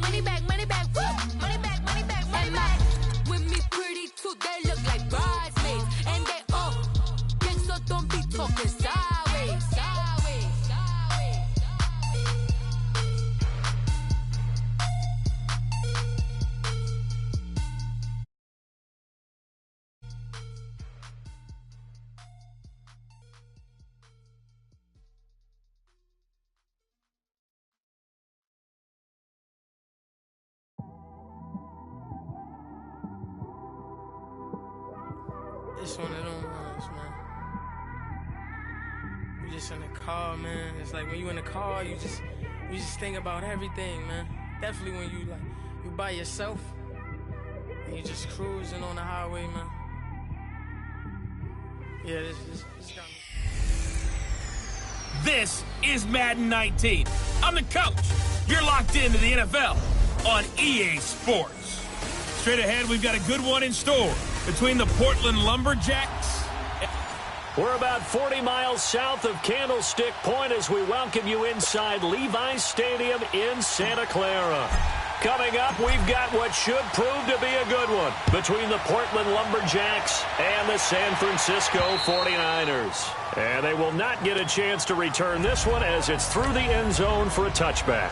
money back, money back, woo! Money back, money back, money back. With me pretty too, they look like bridesmaids. And they all gang, so don't be talking sideways, sideways, sideways. It's one of them ones, man. You just in the car, man. It's like when you in the car, you just think about everything, man. Definitely when you by yourself and you just cruising on the highway, man. Yeah, this got me. This is Madden 19. I'm the coach. You're locked into the NFL on EA Sports. Straight ahead, we've got a good one in store between the Portland Lumberjacks. We're about 40 miles south of Candlestick Point as we welcome you inside Levi's Stadium in Santa Clara. Coming up, we've got what should prove to be a good one between the Portland Lumberjacks and the San Francisco 49ers. And they will not get a chance to return this one as it's through the end zone for a touchback.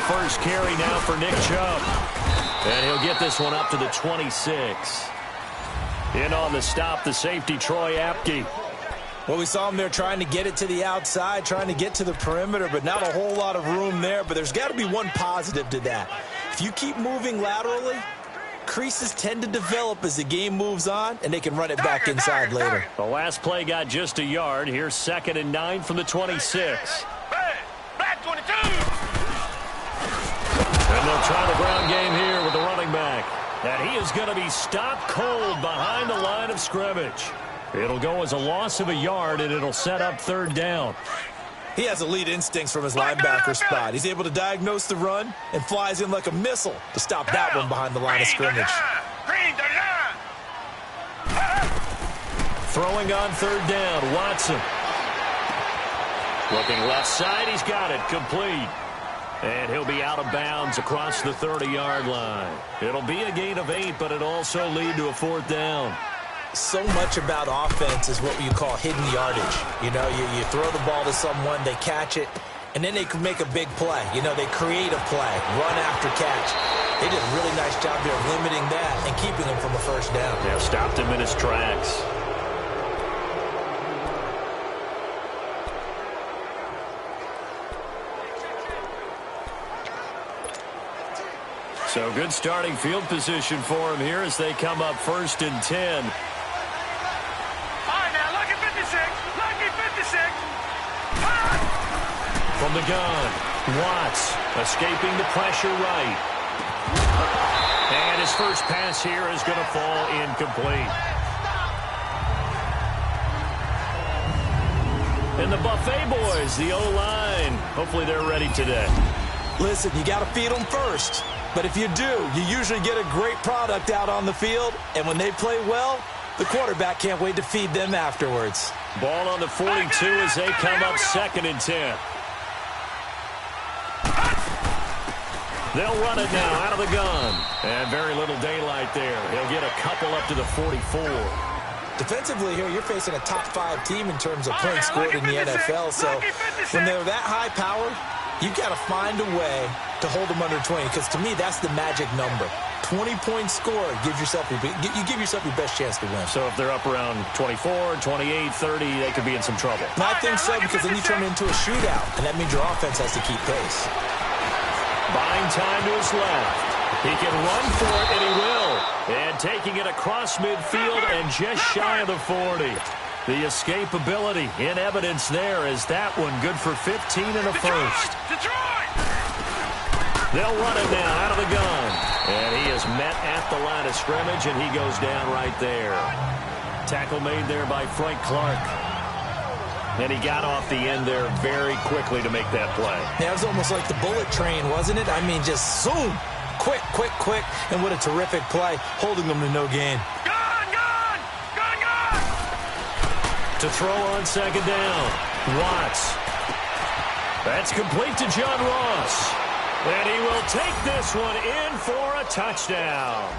First carry now for Nick Chubb. And he'll get this one up to the 26. In on the stop, the safety, Troy Apke. Well, we saw him there trying to get it to the outside, trying to get to the perimeter, but not a whole lot of room there. But there's got to be one positive to that. If you keep moving laterally, creases tend to develop as the game moves on, and they can run it back inside later. The last play got just a yard. Here's 2nd and 9 from the 26. Back 22! And they'll try the ground game here with the running back. And he is going to be stopped cold behind the line of scrimmage. It'll go as a loss of a yard, and it'll set up 3rd down. He has elite instincts from his linebacker spot. He's able to diagnose the run and flies in like a missile to stop that one behind the line of scrimmage. Throwing on 3rd down, Watson. Looking left side, he's got it, complete. And he'll be out of bounds across the 30-yard line. It'll be a gain of 8, but it'll also lead to a 4th down. So much about offense is what you call hidden yardage. You know, you throw the ball to someone, they catch it, and then they can make a big play. You know, they create a play, run after catch. They did a really nice job there of limiting that and keeping him from a 1st down. Yeah, stopped him in his tracks. So good starting field position for him here as they come up 1st and 10. All right, now, lucky 56. Lucky 56. From the gun, Watts escaping the pressure right. And his first pass here is going to fall incomplete. And the Buffet boys, the O-line, hopefully they're ready today. Listen, you got to feed them first. But if you do, you usually get a great product out on the field. And when they play well, the quarterback can't wait to feed them afterwards. Ball on the 42 as they come up 2nd and 10. They'll run it now out of the gun. And very little daylight there. He'll get a couple up to the 44. Defensively here, you're facing a top 5 team in terms of points scored in the NFL. So when they're that high-powered, you've got to find a way to hold them under 20, because to me, that's the magic number. 20-point score gives yourself you give yourself your best chance to win. So if they're up around 24, 28, 30, they could be in some trouble. And I think so, because then you turn it into a shootout, and that means your offense has to keep pace. Buying time to his left. He can run for it, and he will. And taking it across midfield and just shy of the 40. The escapability in evidence there is that one good for 15 and a first. They'll run it now out of the gun. And he is met at the line of scrimmage, and he goes down right there. Tackle made there by Frank Clark. And he got off the end there very quickly to make that play. Yeah, it was almost like the bullet train, wasn't it? I mean, just zoom. Quick, quick, quick. And what a terrific play, holding them to no gain. Gone! To throw on second down. Watts. That's complete to John Ross. And he will take this one in for a touchdown.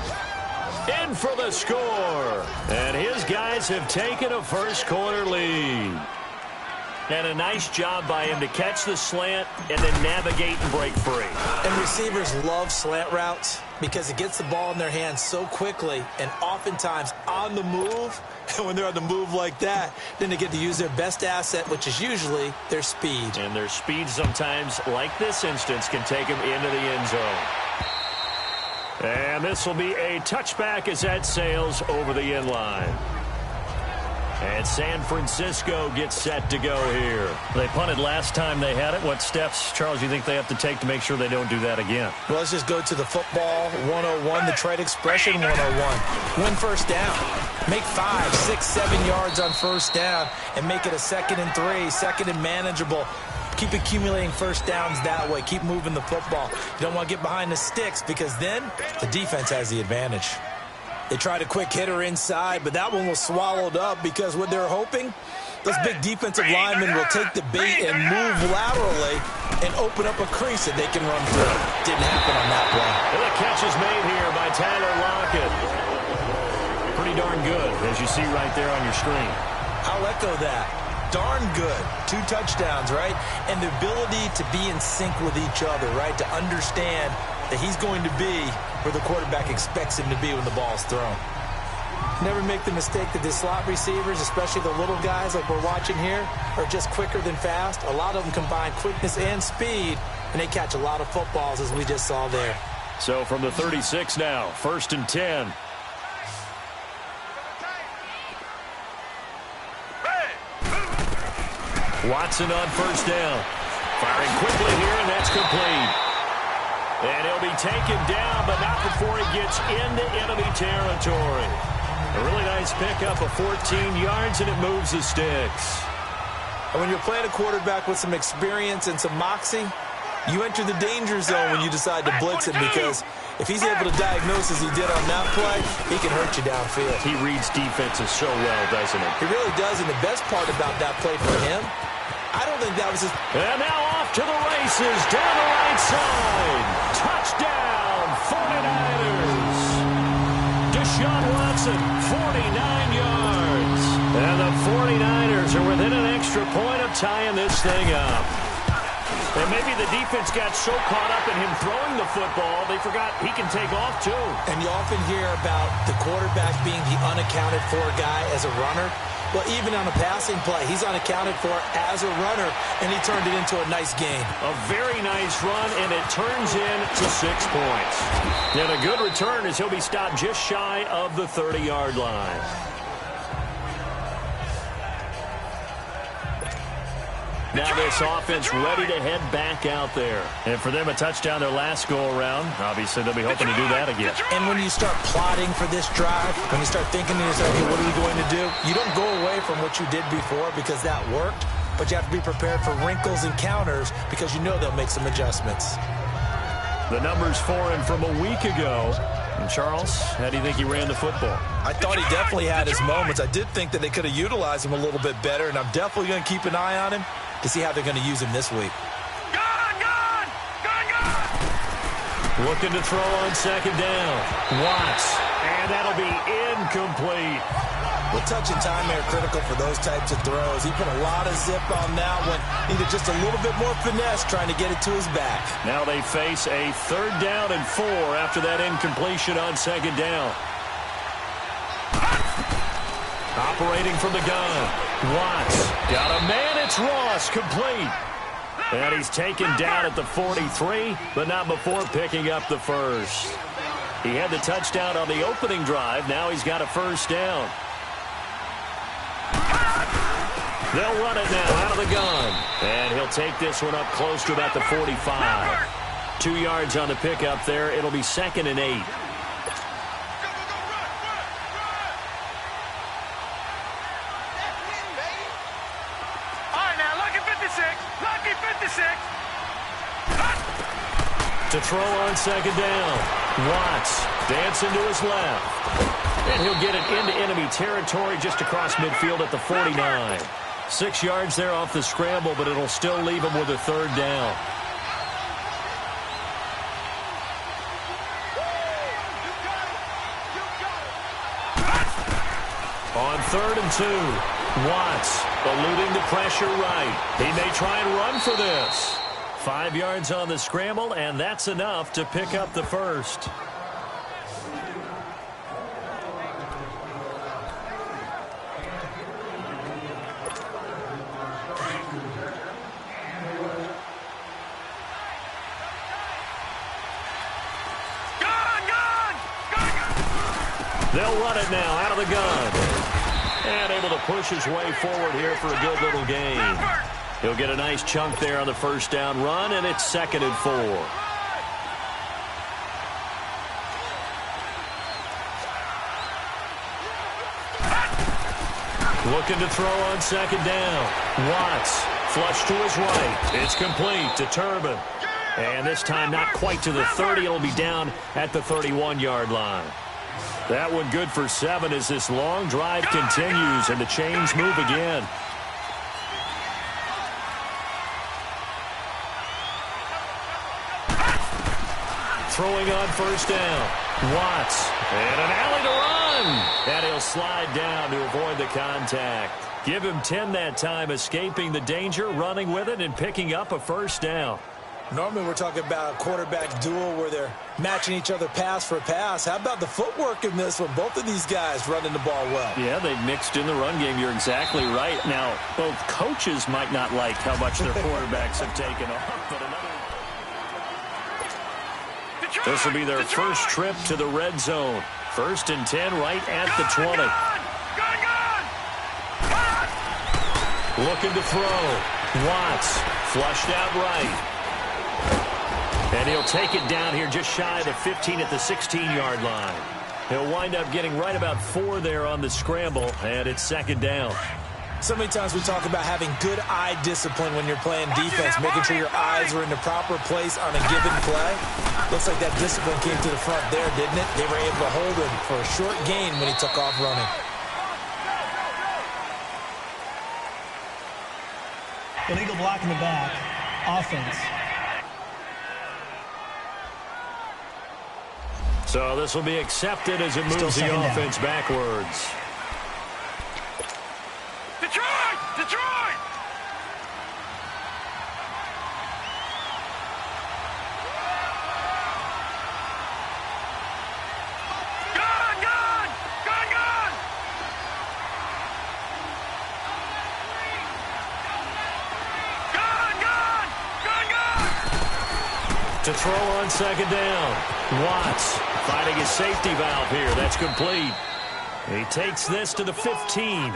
In for the score. And his guys have taken a first-quarter lead. And a nice job by him to catch the slant and then navigate and break free. And receivers love slant routes because it gets the ball in their hands so quickly and oftentimes on the move. And when they're on the move like that, then they get to use their best asset, which is usually their speed. And their speed sometimes, like this instance, can take them into the end zone. And this will be a touchback as that sails over the end line. And San Francisco gets set to go here. They punted last time they had it. What steps, Charles, do you think they have to take to make sure they don't do that again? Well, let's just go to the football 101, the trade expression 101. Win first down. Make 5, 6, 7 yards on first down and make it a 2nd and 3, 2nd and manageable. Keep accumulating first downs that way. Keep moving the football. You don't want to get behind the sticks because then the defense has the advantage. They tried a quick hitter inside, but that one was swallowed up because what they're hoping, those big defensive linemen will take the bait and move laterally and open up a crease that they can run through. Didn't happen on that play. And the catch is made here by Tyler Lockett. Pretty darn good, as you see right there on your screen. I'll echo that. Darn good. 2 touchdowns, right? And the ability to be in sync with each other, right? To understand that he's going to be where the quarterback expects him to be when the ball's thrown. Never make the mistake that the slot receivers, especially the little guys like we're watching here, are just quicker than fast. A lot of them combine quickness and speed, and they catch a lot of footballs, as we just saw there. So from the 36 now, 1st and 10. Watson on first down. Firing quickly here, and that's complete. And he'll be taken down, but not before he gets into enemy territory. A really nice pickup of 14 yards, and it moves the sticks. And when you're playing a quarterback with some experience and some moxie, you enter the danger zone when you decide to blitz him because if he's able to diagnose as he did on that play, he can hurt you downfield. He reads defenses so well, doesn't he? He really does, and the best part about that play for him, I don't think that was his... And now off to the races, down the right side. Touchdown, 49ers. Deshaun Watson, 49 yards. And the 49ers are within an extra point of tying this thing up. And maybe the defense got so caught up in him throwing the football, they forgot he can take off too. And you often hear about the quarterback being the unaccounted for guy as a runner. Well, even on a passing play, he's unaccounted for as a runner, and he turned it into a nice gain. A very nice run, and it turns into 6 points. And a good return as he'll be stopped just shy of the 30-yard line. Now this offense ready to head back out there. And for them, a touchdown their last go-around. Obviously, they'll be hoping to do that again. And when you start plotting for this drive, when you start thinking to yourself, hey, what are we going to do? You don't go away from what you did before because that worked, but you have to be prepared for wrinkles and counters because you know they'll make some adjustments. The numbers for him from a week ago. And Charles, how do you think he ran the football? I thought he definitely had his moments. I did think that they could have utilized him a little bit better, and I'm definitely going to keep an eye on him to see how they're going to use him this week. Gone! Looking to throw on second down. Watts. And that'll be incomplete. Well, touch and time are critical for those types of throws. He put a lot of zip on that one. Needed just a little bit more finesse trying to get it to his back. Now they face a 3rd down and 4 after that incompletion on second down. Operating from the gun. Watts. Got a man. It's Ross. Complete. And he's taken down at the 43, but not before picking up the first. He had the touchdown on the opening drive. Now he's got a first down. They'll run it now out of the gun. And he'll take this one up close to about the 45. 2 yards on the pickup there. It'll be 2nd and 8. To throw on second down. Watts dancing to his left. And he'll get it into enemy territory just across midfield at the 49. 6 yards there off the scramble, but it'll still leave him with a third down. On 3rd and 2, Watts eluding the pressure right. He may try and run for this. 5 yards on the scramble, and that's enough to pick up the first. They'll run it now out of the gun. And able to push his way forward here for a good little gain. He'll get a nice chunk there on the first down run, and it's 2nd and 4. Looking to throw on second down. Watts flush to his right. It's complete to Turbin. And this time not quite to the 30. It'll be down at the 31-yard line. That one good for 7 as this long drive continues and the chains move again. Throwing on first down. Watts. And an alley to run. And he'll slide down to avoid the contact. Give him 10 that time, escaping the danger, running with it, and picking up a first down. Normally we're talking about a quarterback duel where they're matching each other pass for pass. How about the footwork in this one? Both of these guys running the ball well. Yeah, they've mixed in the run game. You're exactly right. Now, both coaches might not like how much their quarterbacks have taken off, but this will be their first trip to the red zone. 1st and 10 right at the 20. Looking to throw. Watts flushed out right. And he'll take it down here just shy of the 15 at the 16-yard line. He'll wind up getting right about 4 there on the scramble, and it's 2nd down. So many times we talk about having good eye discipline when you're playing defense, making sure your eyes are in the proper place on a given play. Looks like that discipline came to the front there, didn't it? They were able to hold him for a short gain when he took off running. Illegal block in the back. Offense. So this will be accepted as it moves the offense backwards. Detroit! Detroit! Gun! Gun! Gun! Gun! Gun! Gun! Gun! Gun! To throw on second down. Watts finding his safety valve here. That's complete. He takes this to the 15.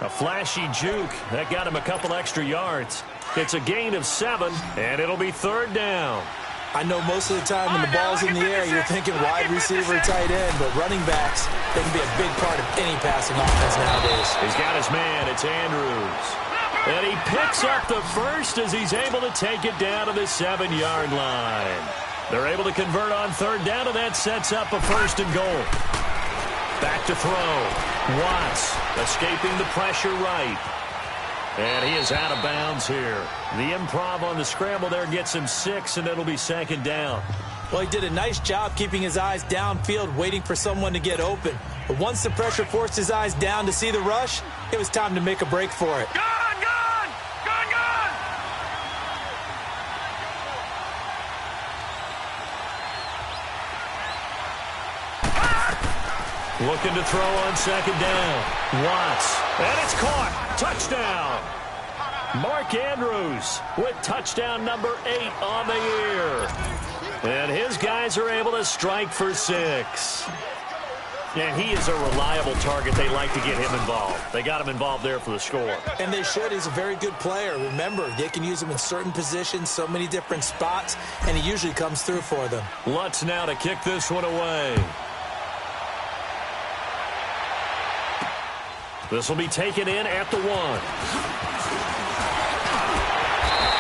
A flashy juke. That got him a couple extra yards. It's a gain of 7, and it'll be 3rd down. I know most of the time when the ball's in the air, you're thinking wide receiver, tight end, but running backs, they can be a big part of any passing offense nowadays. He's got his man. It's Andrews. And he picks up the first as he's able to take it down to the 7-yard line. They're able to convert on 3rd down, and that sets up a 1st and goal. Back to throw. Watts escaping the pressure right. And he is out of bounds here. The improv on the scramble there gets him 6, and it'll be 2nd down. Well, he did a nice job keeping his eyes downfield, waiting for someone to get open. But once the pressure forced his eyes down to see the rush, it was time to make a break for it. Gun! Gun! Gun! Gun! Looking to throw on 2nd down. Watts. And it's caught. Touchdown. Mark Andrews with touchdown number 8 on the year. And his guys are able to strike for 6. And he is a reliable target. They like to get him involved. They got him involved there for the score. And they should. He's a very good player. Remember, they can use him in certain positions, so many different spots, and he usually comes through for them. Lutz now to kick this one away. This will be taken in at the 1.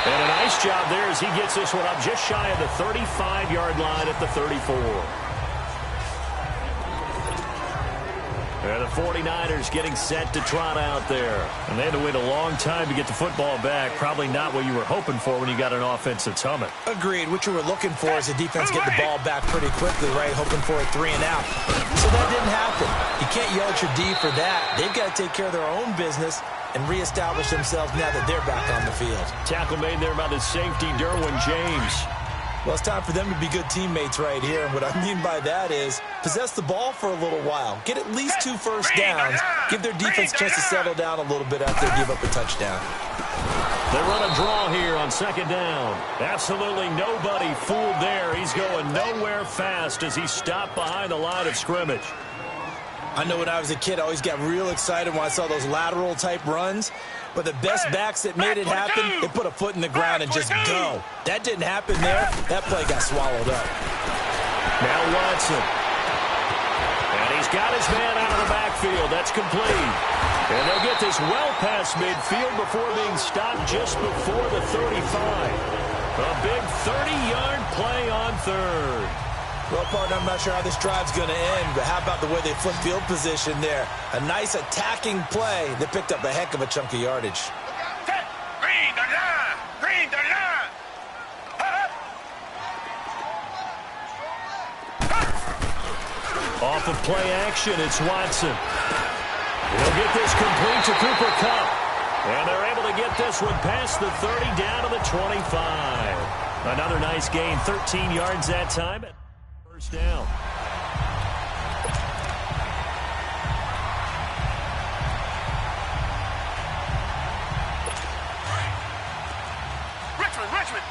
And a nice job there as he gets this one up just shy of the 35-yard line at the 34. And the 49ers getting set to trot out there. And they had to wait a long time to get the football back. Probably not what you were hoping for when you got an offense that's humming. Agreed. What you were looking for is the defense get the ball back pretty quickly, right? Hoping for a 3 and out. So that didn't happen. You can't yell at your D for that. They've got to take care of their own business and reestablish themselves now that they're back on the field. Tackle made there by the safety, Derwin James. Well, it's time for them to be good teammates right here. And what I mean by that is possess the ball for a little while. Get at least 2 first downs. Give their defense a chance to settle down a little bit after they give up a touchdown. They run a draw here on 2nd down. Absolutely nobody fooled there. He's going nowhere fast as he stopped behind the line of scrimmage. I know when I was a kid, I always got real excited when I saw those lateral-type runs. But the best backs that made it happen, they put a foot in the ground and just go. That didn't happen there. That play got swallowed up. Now Watson. And he's got his man out of the backfield. That's complete. And they'll get this well past midfield before being stopped just before the 35. A big 30-yard play on 3rd. Well, partner, I'm not sure how this drive's going to end, but how about the way they flip field position there? A nice attacking play that picked up a heck of a chunk of yardage. Green the line! Green the line! Off of play action, it's Watson. He'll get this complete to Cooper Kupp. And they're able to get this one past the 30 down to the 25. Another nice gain, 13 yards that time. First down. Richmond!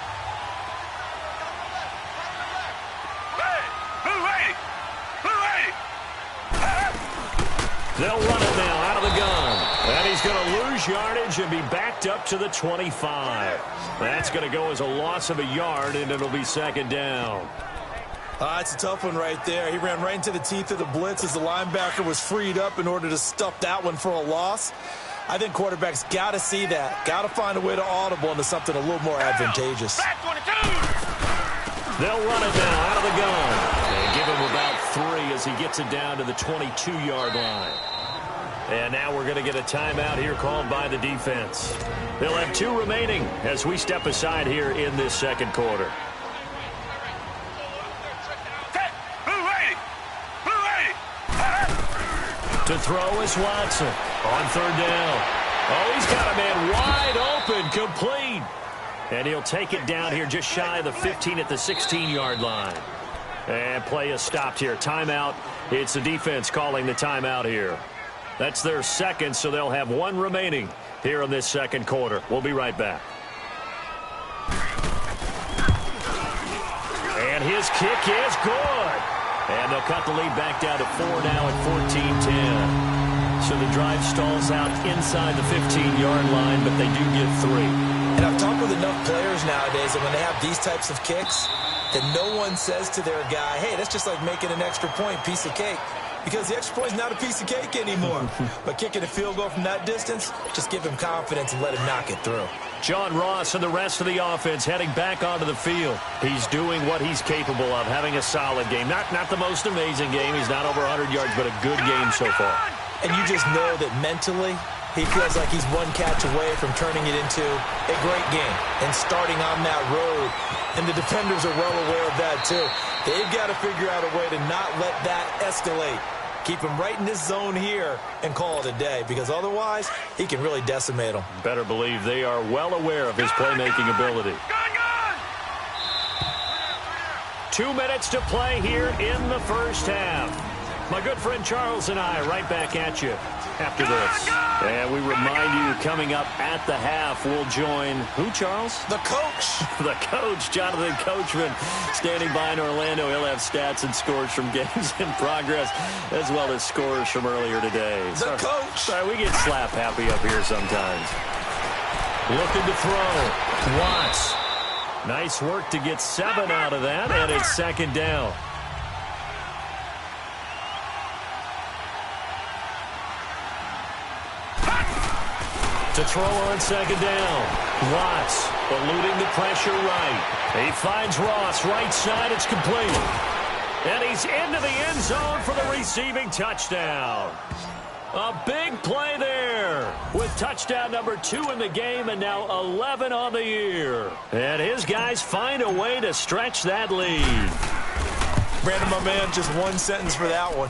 Hey! Who ready? They'll run it now out of the gun. And he's going to lose yardage and be backed up to the 25. That's going to go as a loss of a yard, and it'll be 2nd down. It's a tough one right there. He ran right into the teeth of the blitz as the linebacker was freed up in order to stuff that one for a loss. I think quarterbacks got to see that. Got to find a way to audible into something a little more advantageous. They'll run it now out of the gun. And give him about 3 as he gets it down to the 22-yard line. And now we're going to get a timeout here called by the defense. They'll have 2 remaining as we step aside here in this 2nd quarter. To throw is Watson on 3rd down. Oh, he's got a man wide open, complete. And he'll take it down here just shy of the 15 at the 16-yard line. And play is stopped here. Timeout. It's the defense calling the timeout here. That's their 2nd, so they'll have 1 remaining here in this 2nd quarter. We'll be right back. And his kick is good. And they'll cut the lead back down to 4 now at 14-10. So the drive stalls out inside the 15-yard line, but they do get 3. And I've talked with enough players nowadays that when they have these types of kicks, that no one says to their guy, hey, that's just like making an extra point, piece of cake. Because the extra point is not a piece of cake anymore. But kicking a field goal from that distance, just give him confidence and let him knock it through. John Ross and the rest of the offense heading back onto the field. He's doing what he's capable of, having a solid game. Not the most amazing game. He's not over 100 yards, but a good game so far. And you just know that mentally, he feels like he's 1 catch away from turning it into a great game and starting on that road. And the defenders are well aware of that, too. They've got to figure out a way to not let that escalate. Keep him right in this zone here and call it a day, because otherwise he can really decimate them. Better believe they are well aware of his playmaking ability. 2 minutes to play here in the first half. My good friend Charles and I right back at you after this. And we remind you, coming up at the half, we'll join who, Charles? The coach. The coach, Jonathan Coachman, standing by in Orlando. He'll have stats and scores from games in progress, as well as scores from earlier today. The coach. Sorry, we get slap happy up here sometimes. Looking to throw. Watts. Nice work to get 7 out of that, and it's 2nd down. To throw on second down. Watts eluding the pressure right. He finds Ross right side. It's complete. And he's into the end zone for the receiving touchdown. A big play there with touchdown number 2 in the game and now 11 on the year. And his guys find a way to stretch that lead. Brandon, my man, just one sentence for that one.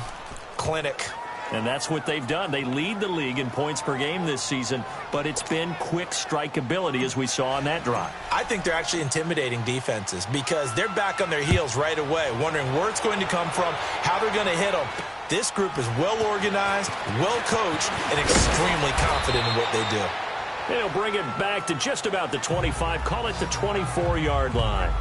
Clinic. And that's what they've done. They lead the league in points per game this season, but it's been quick strike ability as we saw on that drive. I think they're actually intimidating defenses because they're back on their heels right away, wondering where it's going to come from, how they're going to hit them. This group is well organized, well coached, and extremely confident in what they do. They'll bring it back to just about the 25, call it the 24-yard line.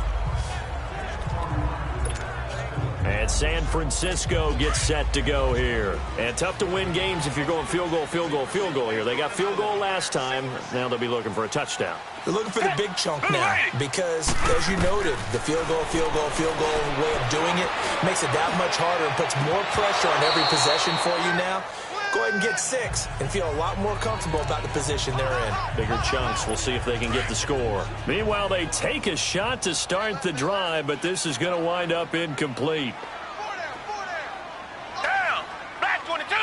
And San Francisco gets set to go here. And tough to win games if you're going field goal, field goal, field goal here. They got field goal last time. Now they'll be looking for a touchdown. They're looking for the big chunk now because, as you noted, the field goal way of doing it makes it that much harder and puts more pressure on every possession for you now. Go ahead and get 6 and feel a lot more comfortable about the position they're in. Bigger chunks. We'll see if they can get the score. Meanwhile, they take a shot to start the drive, but this is going to wind up incomplete. Down. Black 22.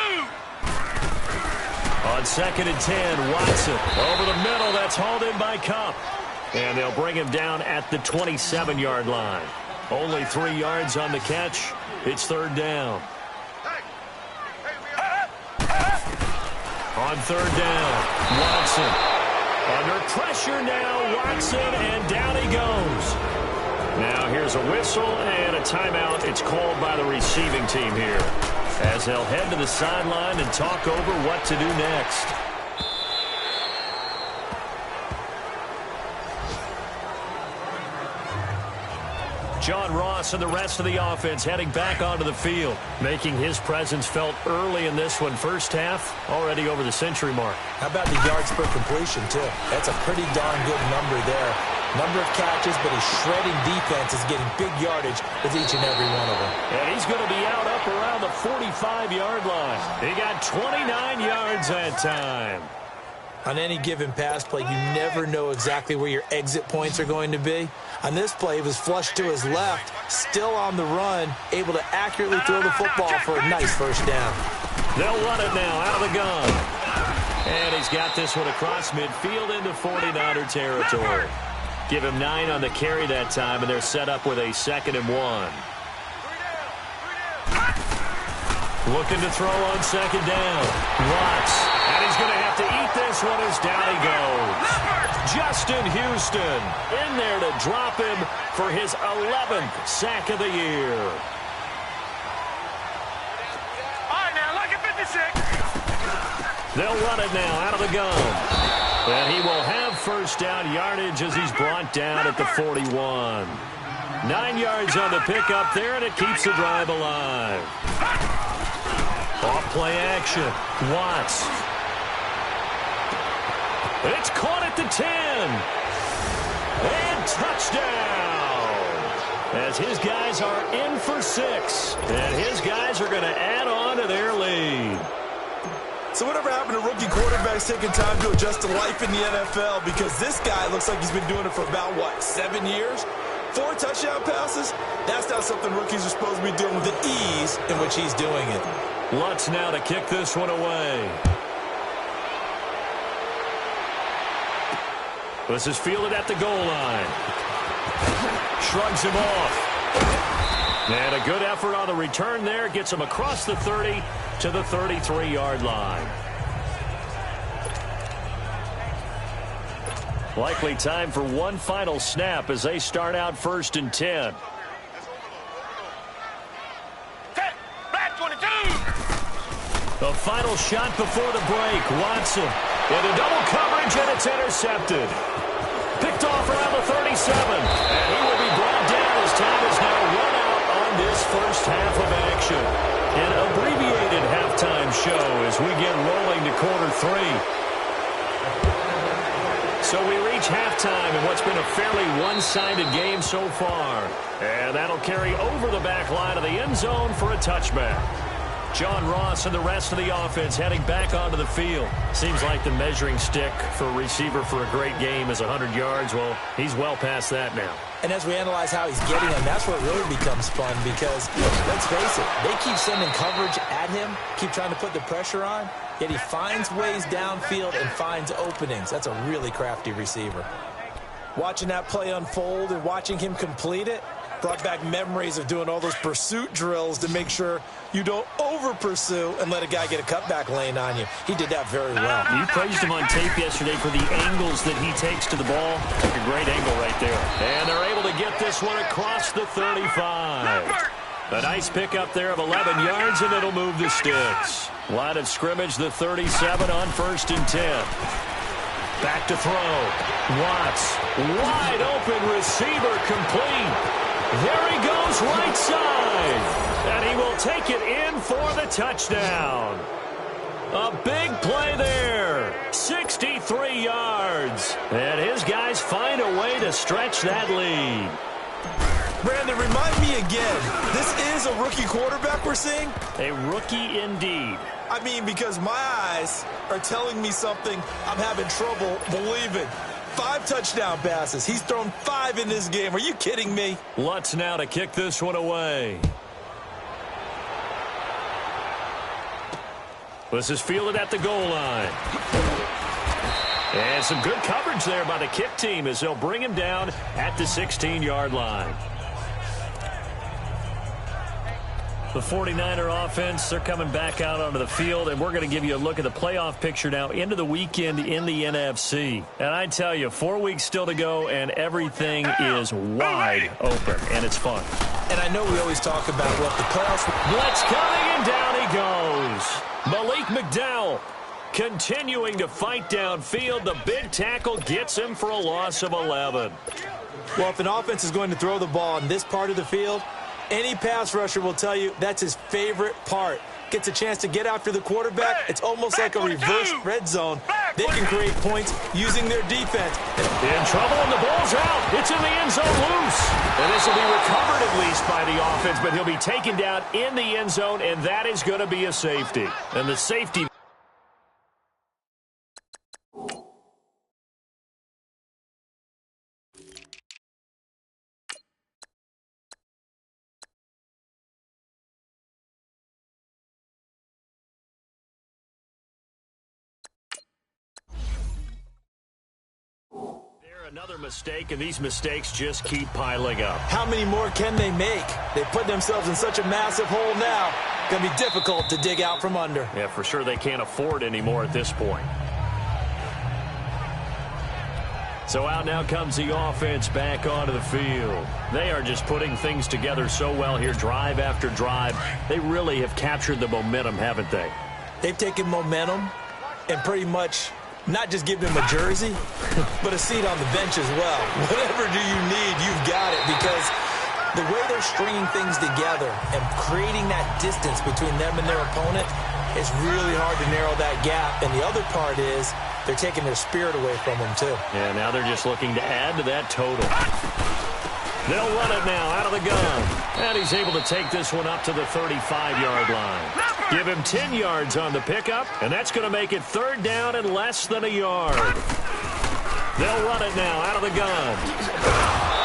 On 2nd and 10, Watson over the middle. That's hauled in by Kupp. And they'll bring him down at the 27-yard line. Only 3 yards on the catch. It's 3rd down. On 3rd down, Watson. Under pressure now, Watson, and down he goes. Now here's a whistle and a timeout. It's called by the receiving team here, as they'll head to the sideline and talk over what to do next. John Ross and the rest of the offense heading back onto the field, making his presence felt early in this one. First half, already over the century mark. How about the yards per completion, too? That's a pretty darn good number there. Number of catches, but his shredding defense is getting big yardage with each and every one of them. And he's going to be out up around the 45-yard line. He got 29 yards that time. On any given pass play, you never know exactly where your exit points are going to be. On this play, he was flushed to his left, still on the run, able to accurately throw the football for a nice first down. They'll run it now out of the gun. And he's got this one across midfield into 49er territory. Give him 9 on the carry that time, and they're set up with a 2nd and 1. Looking to throw on 2nd down. Watts. And he's going to have to eat this one as down he goes. Justin Houston in there to drop him for his 11th sack of the year. All right, now, lucky 56. They'll run it now out of the gun. And he will have first down yardage as he's brought down at the 41. 9 yards on the pickup there, and it keeps the drive alive. Off play action. Watts. It's caught at the 10. And touchdown. As his guys are in for 6. And his guys are going to add on to their lead. So whatever happened to rookie quarterbacks taking time to adjust to life in the NFL? Because this guy looks like he's been doing it for about, 7 years? 4 touchdown passes? That's not something rookies are supposed to be doing with the ease in which he's doing it. Lutz now to kick this one away. This is fielded at the goal line. Shrugs him off. And a good effort on the return there. Gets him across the 30 to the 33-yard line. Likely time for one final snap as they start out 1st and 10. The final shot before the break. Watson into double coverage, and it's intercepted. Picked off around the 37. And he will be brought down as time is now run out on this first half of action. An abbreviated halftime show as we get rolling to quarter 3. So we reach halftime in what's been a fairly one-sided game so far. And that'll carry over the back line of the end zone for a touchback. John Ross and the rest of the offense heading back onto the field. Seems like the measuring stick for a receiver for a great game is 100 yards. Well, he's well past that now. And as we analyze how he's getting them, that's where it really becomes fun because, let's face it, they keep sending coverage at him, keep trying to put the pressure on, yet he finds ways downfield and finds openings. That's a really crafty receiver. Watching that play unfold and watching him complete it brought back memories of doing all those pursuit drills to make sure you don't over-pursue and let a guy get a cutback lane on you. He did that very well. You praised him on tape yesterday for the angles that he takes to the ball. Took a great angle right there. And they're able to get this one across the 35. A nice pickup there of 11 yards, and it'll move the sticks. Line of scrimmage, the 37 on 1st and 10. Back to throw. Watts, wide open receiver, complete. There he goes, right side. And he will take it in for the touchdown. A big play there. 63 yards. And his guys find a way to stretch that lead. Brandon, remind me again, this is a rookie quarterback we're seeing? A rookie indeed. I mean, because my eyes are telling me something I'm having trouble believing. 5 touchdown passes. He's thrown 5 in this game. Are you kidding me? Lutz now to kick this one away. This is fielded at the goal line. And some good coverage there by the kick team as they'll bring him down at the 16-yard line. The 49er offense, they're coming back out onto the field, and we're going to give you a look at the playoff picture now into the weekend in the NFC. And I tell you, 4 weeks still to go, and everything is wide open, and it's fun. And I know we always talk about what the playoffs... Blitz coming, and down he goes. Malik McDowell continuing to fight downfield. The big tackle gets him for a loss of 11. Well, if an offense is going to throw the ball in this part of the field, any pass rusher will tell you that's his favorite part. Gets a chance to get after the quarterback. It's almost like a reverse red zone. They can create points using their defense. In trouble, and the ball's out. It's in the end zone loose. And this will be recovered at least by the offense, but he'll be taken down in the end zone, and that is going to be a safety. And the safety... Another mistake, and these mistakes just keep piling up. How many more can they make? They put themselves in such a massive hole now. Going to be difficult to dig out from under. Yeah, for sure they can't afford anymore at this point. So out now comes the offense back onto the field. They are just putting things together so well here, drive after drive. They really have captured the momentum, haven't they? They've taken momentum and pretty much not just given him a jersey, but a seat on the bench as well. Whatever do you need, you've got it, because the way they're stringing things together and creating that distance between them and their opponent, it's really hard to narrow that gap. And the other part is they're taking their spirit away from them, too. Yeah, now they're just looking to add to that total. They'll run it now out of the gun. And he's able to take this one up to the 35-yard line. Give him 10 yards on the pickup, and that's going to make it 3rd down and less than a yard. They'll run it now out of the gun.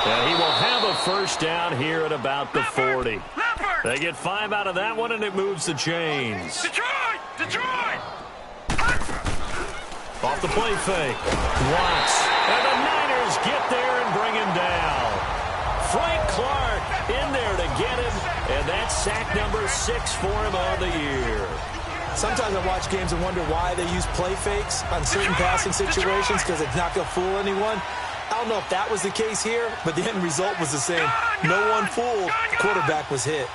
And he will have a 1st down here at about the 40. They get 5 out of that one, and it moves the chains. Detroit! Detroit! Off the play fake. Watts. And the Niners get there and bring him down. Frank Clark in there to get him, and that's sack number 6 for him on the year. Sometimes I watch games and wonder why they use play fakes on certain passing situations, because it's not going to fool anyone. I don't know if that was the case here, but the end result was the same. No one fooled. The quarterback was hit.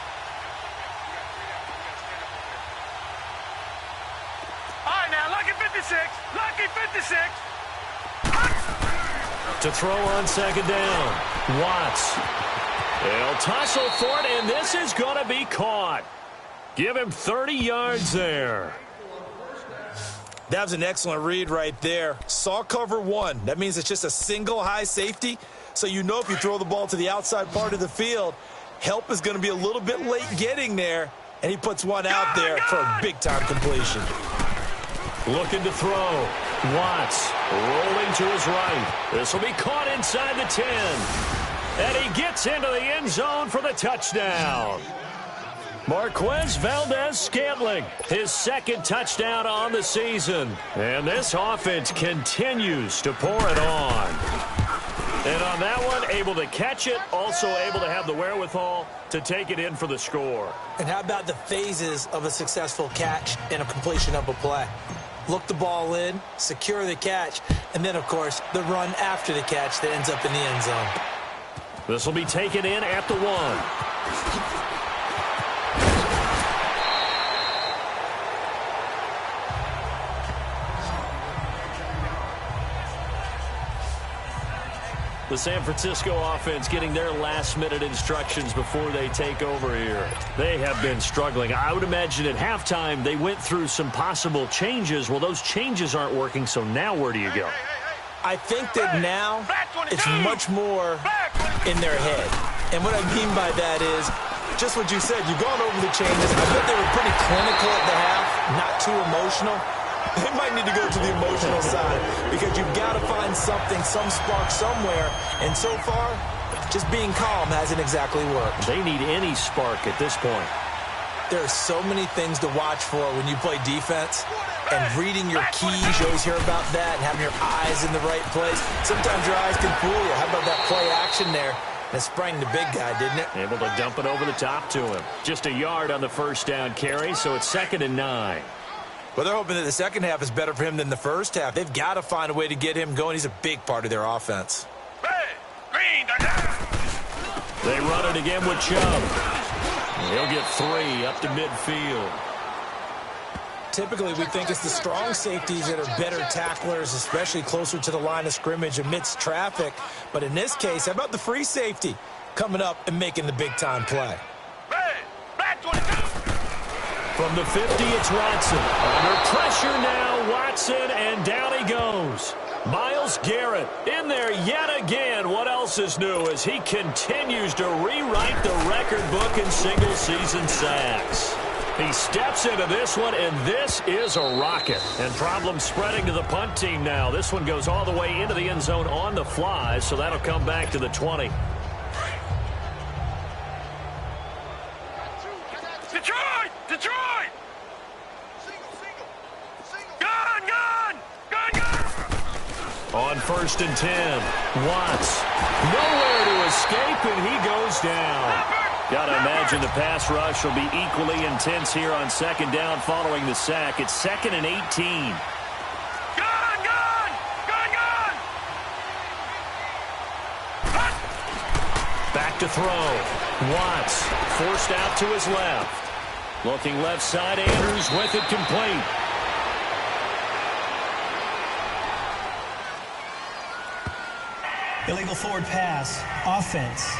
All right, now, lucky 56. Lucky 56. To throw on 2nd down. Watts. They'll tussle for it, and this is going to be caught. Give him 30 yards there. That was an excellent read right there. Saw cover 1. That means it's just a single high safety. So you know if you throw the ball to the outside part of the field, help is going to be a little bit late getting there. and he puts one out there for a big-time completion. Looking to throw. Watts rolling to his right. This will be caught inside the 10. And he gets into the end zone for the touchdown. Marquez Valdes-Scantling, his second touchdown on the season. And this offense continues to pour it on. And on that one, able to catch it, also able to have the wherewithal to take it in for the score. And how about the phases of a successful catch and a completion of a play? Look the ball in, secure the catch, and then, of course, the run after the catch that ends up in the end zone. This will be taken in at the 1. The San Francisco offense getting their last-minute instructions before they take over here. They have been struggling. I would imagine at halftime they went through some possible changes. Well, those changes aren't working, so now where do you go? I think that now it's much more in their head. And what I mean by that is just what you said. You've gone over the changes. I bet they were pretty clinical at the half, not too emotional. They might need to go to the emotional side because you've got to find something, some spark somewhere. And so far, just being calm hasn't exactly worked. They need any spark at this point. There are so many things to watch for when you play defense. And reading your keys, you always hear about that, and having your eyes in the right place. Sometimes your eyes can fool you. How about that play action there? That sprang the big guy, didn't it? Able to dump it over the top to him. Just a yard on the first down carry, so it's 2nd and 9. Well, they're hoping that the second half is better for him than the first half. They've got to find a way to get him going. He's a big part of their offense. They run it again with Chubb. He'll get 3 up to midfield. Typically, we think it's the strong safeties that are better tacklers, especially closer to the line of scrimmage amidst traffic. But in this case, how about the free safety coming up and making the big-time play? From the 50, it's Watson. Under pressure now, Watson, and down he goes. Myles Garrett in there yet again. What else is new as he continues to rewrite the record book in single-season sacks. He steps into this one, and this is a rocket. And problem spreading to the punt team now. This one goes all the way into the end zone on the fly, so that'll come back to the 20. Detroit! Detroit! Gun! Gun! Gun! Gun! On 1st and 10, Watts. Nowhere to escape, and he goes down. Got to imagine the pass rush will be equally intense here on 2nd down following the sack. It's 2nd and 18. Gun! Gun! Gun! Gun! Back to throw. Watts forced out to his left. Looking left side, Andrews with it complete. Illegal forward pass. Offense.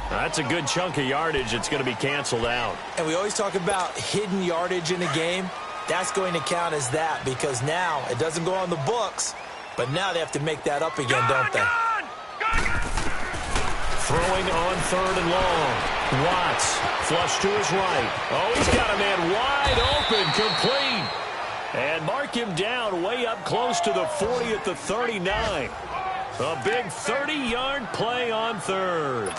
That's a good chunk of yardage. It's going to be canceled out. And we always talk about hidden yardage in a game. That's going to count as that because now it doesn't go on the books, but now they have to make that up again, don't they? Throwing on 3rd and long. Watts flush to his right. Oh, he's got a man wide open, complete. And mark him down way up close to the 40 at the 39. A big 30-yard play on 3rd.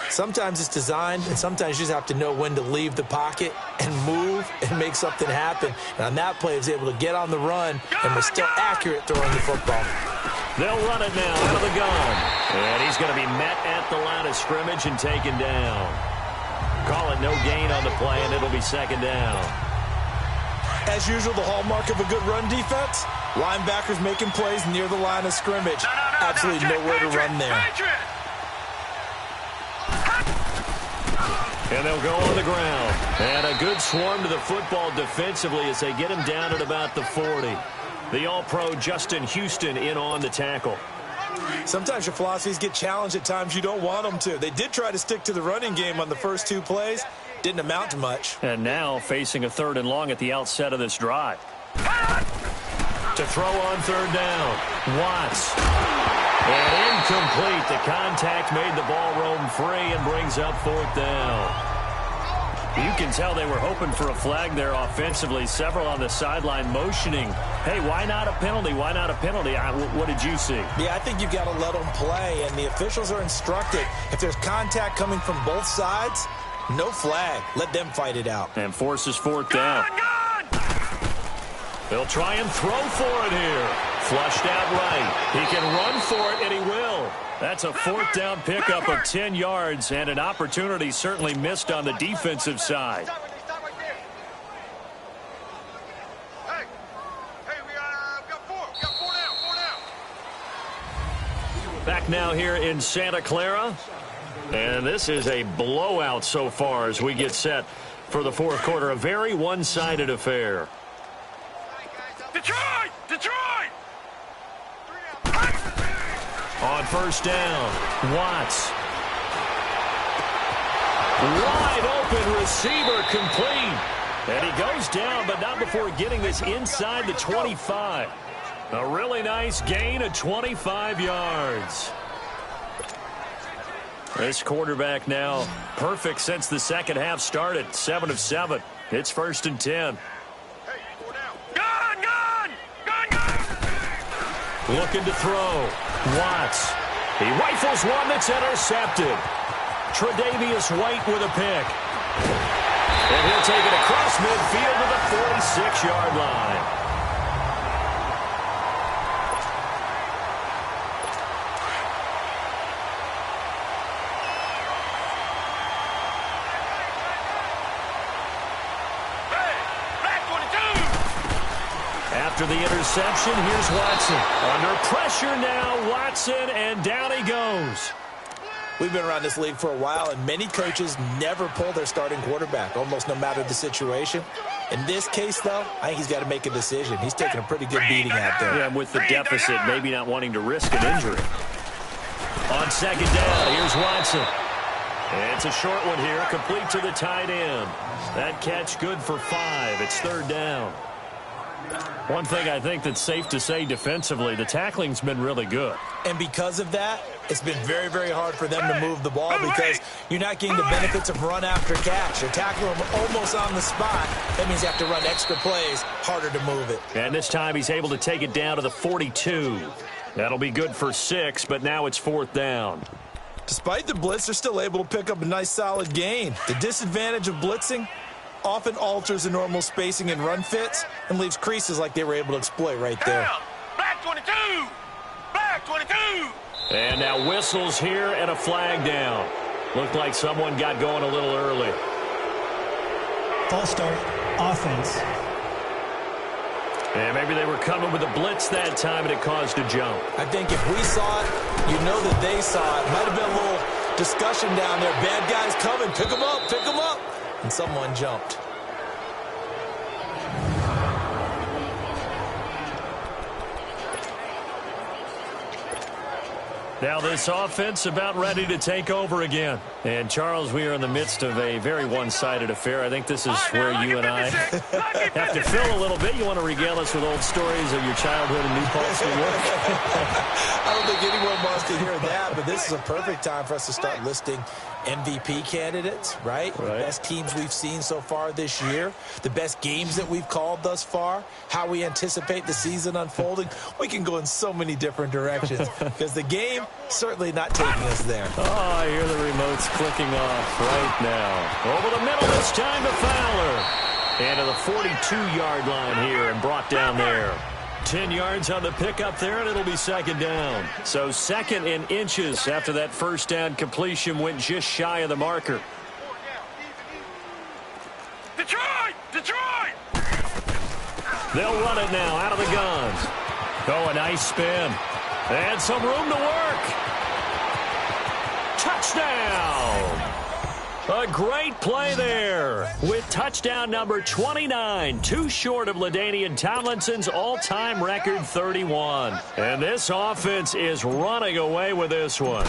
Sometimes it's designed, and sometimes you just have to know when to leave the pocket and move and make something happen. And on that play, he was able to get on the run and was still accurate throwing the football. They'll run it now out of the gun. And he's going to be met at the line of scrimmage and taken down. Call it no gain on the play, and it'll be 2nd down. As usual, the hallmark of a good run defense, linebackers making plays near the line of scrimmage. Absolutely nowhere to run there. And they'll go on the ground. And a good swarm to the football defensively as they get him down at about the 40. The All-Pro Justin Houston in on the tackle. Sometimes your philosophies get challenged at times you don't want them to. They did try to stick to the running game on the first 2 plays. Didn't amount to much. And now facing a 3rd and long at the outset of this drive. To throw on 3rd down. Watts. And incomplete. The contact made the ball roam free and brings up 4th down. You can tell they were hoping for a flag there offensively. Several on the sideline motioning, hey, why not a penalty? Why not a penalty? What did you see? Yeah, I think you've got to let them play, and the officials are instructed. If there's contact coming from both sides, no flag. Let them fight it out. And forces 4th down. They'll try and throw for it here. Flushed out right. He can run for it, and he will. That's a 4th down pickup of 10 yards, and an opportunity certainly missed on the defensive side. Hey, we got 4 down. Back now here in Santa Clara. And this is a blowout so far as we get set for the 4th quarter. A very one-sided affair. Detroit! On 1st down, Watts. Wide open receiver complete. And he goes down, but not before getting this inside the 25. A really nice gain of 25 yards. This quarterback now perfect since the second half started. 7 of 7. It's 1st and 10. Looking to throw. Watts. He rifles one that's intercepted. Tre'Davious White with a pick. And he'll take it across midfield to the 46-yard line. After the interception, here's Watson. Under pressure now, Watson, and down he goes. We've been around this league for a while, and many coaches never pull their starting quarterback, almost no matter the situation. In this case, though, I think he's got to make a decision. He's taking a pretty good beating out there. Yeah, with the deficit, maybe not wanting to risk an injury. On 2nd down, here's Watson. And it's a short one here, complete to the tight end. That catch good for 5. It's 3rd down. One thing I think that's safe to say defensively, the tackling's been really good. And because of that, it's been very, very hard for them to move the ball because you're not getting the benefits of run after catch. You're tackling them almost on the spot. That means you have to run extra plays, harder to move it. And this time he's able to take it down to the 42. That'll be good for 6, but now it's 4th down. Despite the blitz, they're still able to pick up a nice solid gain. The disadvantage of blitzing often alters the normal spacing and run fits and leaves creases like they were able to exploit right there. Black 22! Black 22! And now whistles here and a flag down. Looked like someone got going a little early. False start, offense. And maybe they were coming with a blitz that time and it caused a jump. I think if we saw it, you know that they saw it. Might have been a little discussion down there. Bad guys coming. Pick them up. Pick them up. And someone jumped. Now this offense about ready to take over again. And, Charles, we are in the midst of a very one-sided affair. I think this is where you and I have to fill a little bit. You want to regale us with old stories of your childhood in New Paltz, New York? I don't think anyone wants to hear that, but this is a perfect time for us to start listing MVP candidates, right? The best teams we've seen so far this year, the best games that we've called thus far, how we anticipate the season unfolding. We can go in so many different directions because the game certainly not taking us there. Oh, I hear the remotes clicking off right now. Over the middle this time to Fowler. And to the 42-yard line here and brought down there. 10 yards on the pickup there, and it'll be 2nd down. So 2nd in inches after that first down completion went just shy of the marker. Detroit! Detroit! They'll run it now out of the gun. Oh, a nice spin. And some room to work. Touchdown! A great play there with touchdown number 29, too short of LaDainian Tomlinson's all-time record 31. And this offense is running away with this one.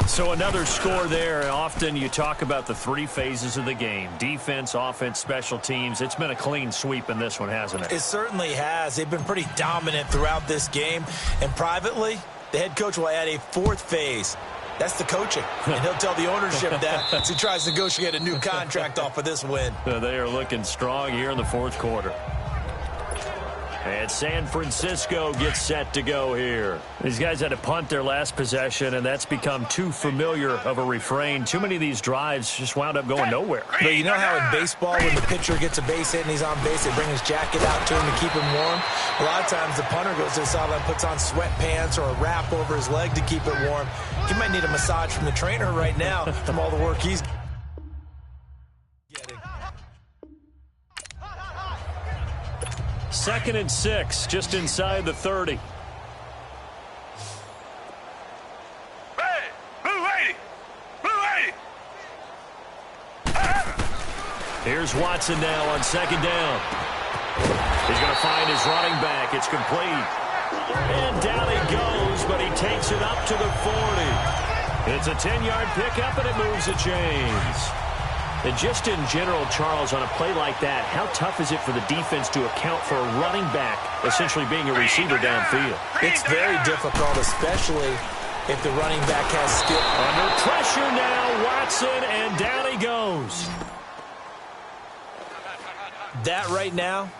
So another score there. Often you talk about the 3 phases of the game. Defense, offense, special teams. It's been a clean sweep in this one, hasn't it? It certainly has. They've been pretty dominant throughout this game. And privately, The head coach will add a fourth phase. That's the coaching. And he'll tell the ownership that as he tries to negotiate a new contract off of this win. They are looking strong here in the fourth quarter. And San Francisco gets set to go here. These guys had to punt their last possession, and that's become too familiar of a refrain. Too many of these drives just wound up going nowhere. But you know how in baseball, when the pitcher gets a base hit and he's on base, they bring his jacket out to him to keep him warm? A lot of times the punter goes to the sideline, puts on sweatpants or a wrap over his leg to keep it warm. He might need a massage from the trainer right now from all the work he's getting. 2nd and 6, just inside the 30. Hey, move 80. Move 80. Here's Watson now on 2nd down. He's going to find his running back. It's complete. And down he goes, but he takes it up to the 40. It's a 10-yard pickup, and it moves the chains. And just in general, Charles, on a play like that, how tough is it for the defense to account for a running back essentially being a receiver downfield? It's very difficult, especially if the running back has skill. Under pressure now, Watson, and down he goes. That right now,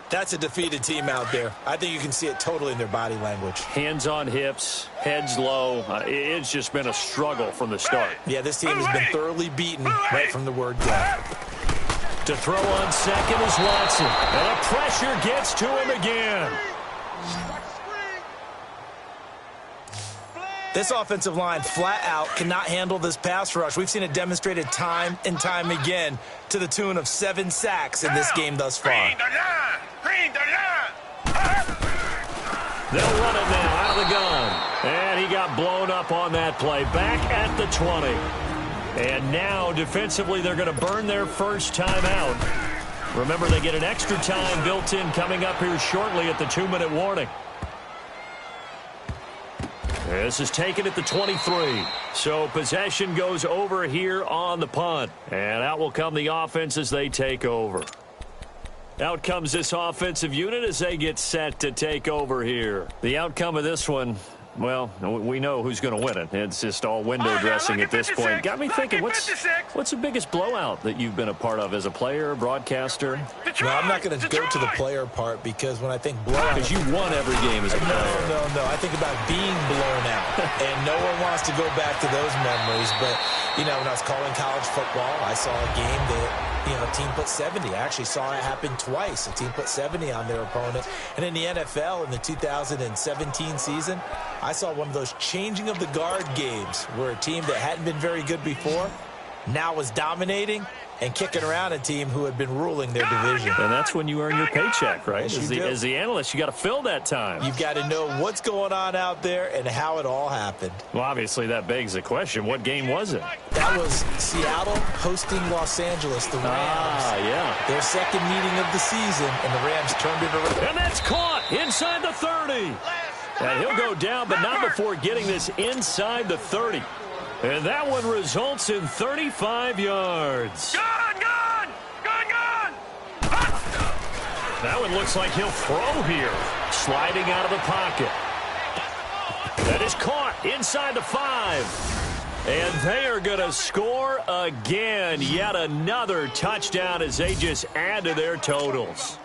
that's a defeated team out there. I think you can see it totally in their body language. Hands on hips, heads low. It's just been a struggle from the start. Yeah, this team has been thoroughly beaten right from the word go. To throw on second is Watson. And the pressure gets to him again. This offensive line flat out cannot handle this pass rush. We've seen it demonstrated time and time again to the tune of 7 sacks in this game thus far. They'll run it now out of the gun. And he got blown up on that play. Back at the 20. And now defensively they're going to burn their first time out. Remember, they get an extra time built in coming up here shortly at the 2-minute warning. This is taken at the 23. So possession goes over here on the punt. And out will come the offense as they take over. Out comes this offensive unit as they get set to take over here. The outcome of this one, well, we know who's going to win it. It's just all window dressing at this point. Got me thinking, what's the biggest blowout that you've been a part of as a player, broadcaster? No, I'm not going to go to the player part because when I think blowout... Because you won every game as a player. No. I think about being blown out. And no one wants to go back to those memories. But, you know, when I was calling college football, I saw a game that... a team put 70. I actually saw it happen twice. A team put 70 on their opponent. And in the NFL, in the 2017 season, I saw one of those changing of the guard games where a team that hadn't been very good before now was dominating and kicking around a team who had been ruling their division. And that's when you earn your paycheck, right? Yes, as the analyst, you got to fill that time. You've got to know what's going on out there and how it all happened. Well, obviously, that begs the question, what game was it? That was Seattle hosting Los Angeles, the Rams. Yeah. Their second meeting of the season, and the Rams turned it around. And that's caught inside the 30. And he'll go down, but not before getting this inside the 30. And that one results in 35 yards. Gone! That one looks like he'll throw here. Sliding out of the pocket. That is caught inside the 5. And they are going to score again. Yet another touchdown as they just add to their totals.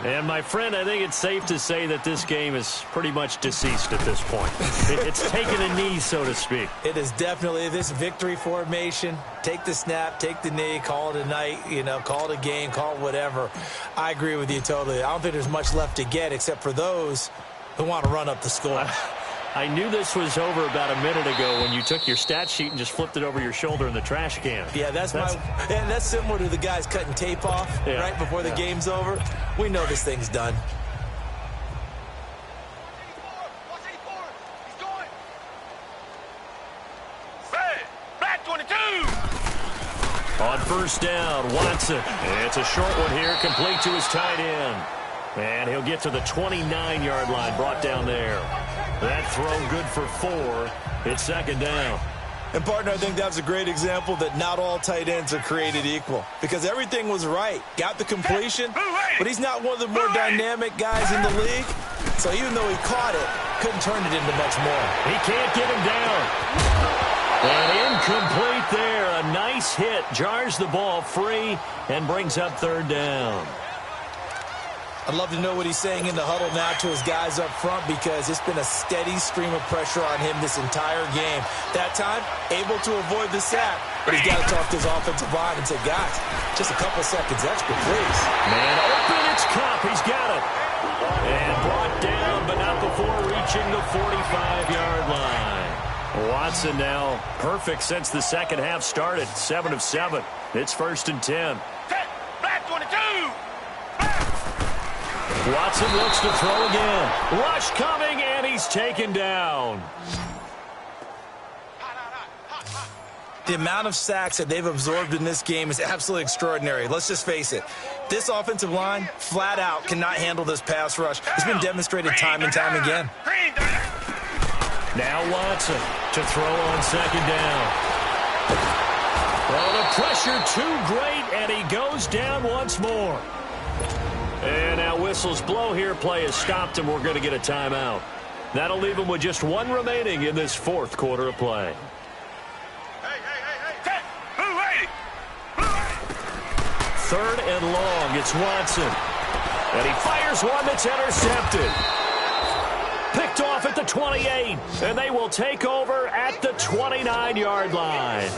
And, my friend, I think it's safe to say that this game is pretty much deceased at this point. It's taken a knee, so to speak. It is definitely this victory formation. Take the snap, take the knee, call it a night, call it a game, call it whatever. I agree with you totally. I don't think there's much left to get except for those who want to run up the score. I knew this was over about a minute ago when you took your stat sheet and just flipped it over your shoulder in the trash can. Yeah, that's similar to the guys cutting tape off right before the game's over. We know this thing's done. Hey, back 22. On first down, Watson. It's a short one here, complete to his tight end. And he'll get to the 29-yard line, brought down there. That throw good for 4. It's second down. And, partner, I think that's a great example that not all tight ends are created equal. Because everything was right. Got the completion, but he's not one of the more dynamic guys in the league. So even though he caught it, Couldn't turn it into much more. He can't get him down. And incomplete there. A nice hit. Jars the ball free and brings up third down. I'd love to know what he's saying in the huddle now to his guys up front, because it's been a steady stream of pressure on him this entire game. That time, able to avoid the sack, but he's got to talk to his offensive line and say, guys, just a couple seconds extra, please. Man open, it's Kupp. He's got it. And brought down, but not before reaching the 45-yard line. Watson now perfect since the second half started. 7 of 7. It's 1st and 10. Black 22. Watson looks to throw again. Rush coming, and he's taken down. The amount of sacks that they've absorbed in this game is absolutely extraordinary. Let's just face it. This offensive line, flat out, cannot handle this pass rush. It's been demonstrated time and time again. Now Watson to throw on second down. Well, the pressure too great, and he goes down once more. And now whistles blow here. Play is stopped, and we're going to get a timeout. That'll leave him with just one remaining in this fourth quarter of play. Third and long. It's Watson. And he fires one that's intercepted. Picked off at the 28. And they will take over at the 29-yard line.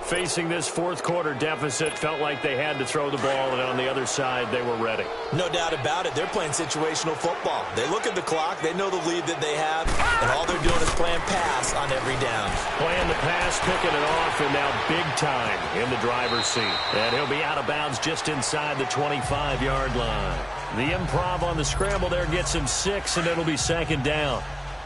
Facing this fourth quarter deficit, felt like they had to throw the ball, and on the other side, they were ready. No doubt about it. They're playing situational football. They look at the clock. They know the lead that they have, and all they're doing is playing pass on every down. Playing the pass, picking it off, and now big time in the driver's seat. And he'll be out of bounds just inside the 25-yard line. The improv on the scramble there gets him 6, and it'll be second down.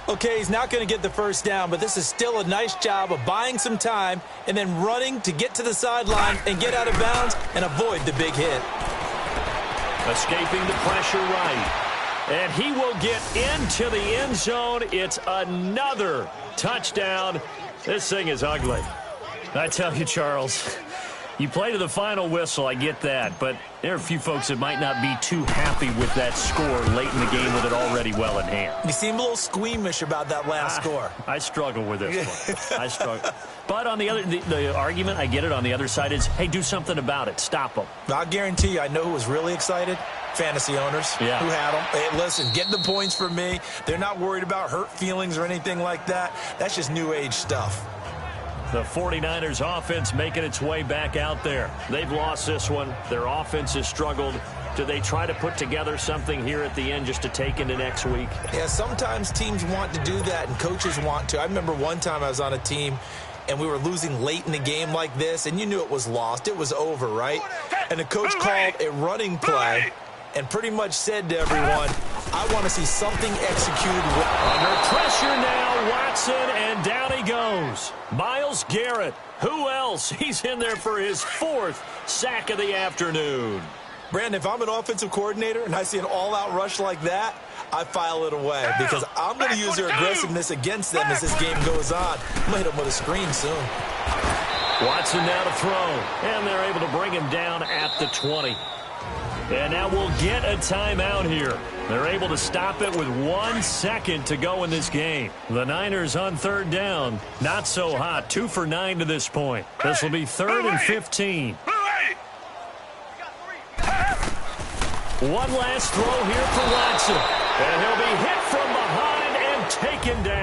Okay, he's not going to get the first down, but this is still a nice job of buying some time and then running to get to the sideline and get out of bounds and avoid the big hit. Escaping the pressure right. And he will get into the end zone. It's another touchdown. This thing is ugly. I tell you, Charles, you play to the final whistle, I get that, but there are a few folks that might not be too happy with that score late in the game with it already well in hand. You seem a little squeamish about that last score. I struggle with this one. I struggle. But on the other, the argument, I get it, on the other side is, hey, do something about it. Stop them. I'll guarantee you, I know who was really excited. Fantasy owners who had them. Hey, listen, get the points for me. They're not worried about hurt feelings or anything like that. That's just new age stuff. The 49ers offense making its way back out there. They've lost this one. Their offense has struggled. Do they try to put together something here at the end just to take into next week? Yeah, sometimes teams want to do that and coaches want to. I remember one time I was on a team and we were losing late in the game like this, and you knew it was lost. It was over, right? And the coach called a running play and pretty much said to everyone, I want to see something executed. Under pressure now, Watson, and down he goes. Myles Garrett. Who else? He's in there for his 4th sack of the afternoon. Brandon, if I'm an offensive coordinator and I see an all-out rush like that, I file it away because I'm going to use their aggressiveness against them as this game goes on. I'm going to hit them with a screen soon. Watson now to throw, and they're able to bring him down at the 20. And now we'll get a timeout here. They're able to stop it with 1 second to go in this game. The Niners on third down. Not so hot. 2 for 9 to this point. This will be 3rd and 15. One last throw here for Watson. And he'll be hit from behind and taken down.